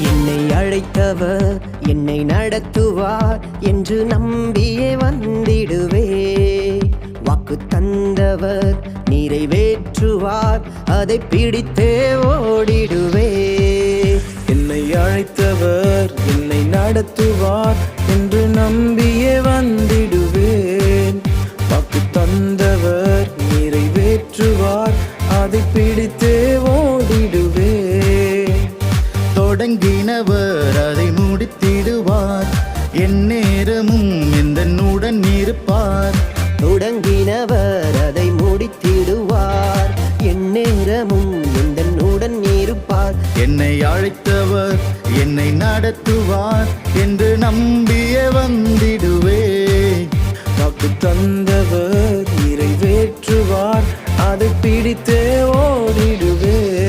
என்னை அழைத்தவர் என்னை நடத்துவார் என்று நம்பியே வந்திடுவே. வாக்கு தந்தவர் நிறைவேற்றுவார், அதை பிடித்தே ஓடிடுவே. என்னை அழைத்தவர் என்னை நடத்துவார் என்று நம்பியே வந்திடுவேன். வாக்கு தந்தவர் நிறைவேற்றுவார், அதை பிடித்தே ஓடிடுவேன். தொடங்கினவர் அதை முடித்திடுவார், என் நேரமும் எந்தனுடன் இருப்பார். தொடங்கினவர் அதை முடித்திடுவார், என் நேரமும் எந்தனுடன் இருப்பார். என்னை அழைத்தவர் என்னை நடத்துவார் என்று நம்பியே வந்திடுவே. வாக்கு தந்தவர் நிறைவேற்றுவார், அதை பிடித்தே ஓடிடுவேன்.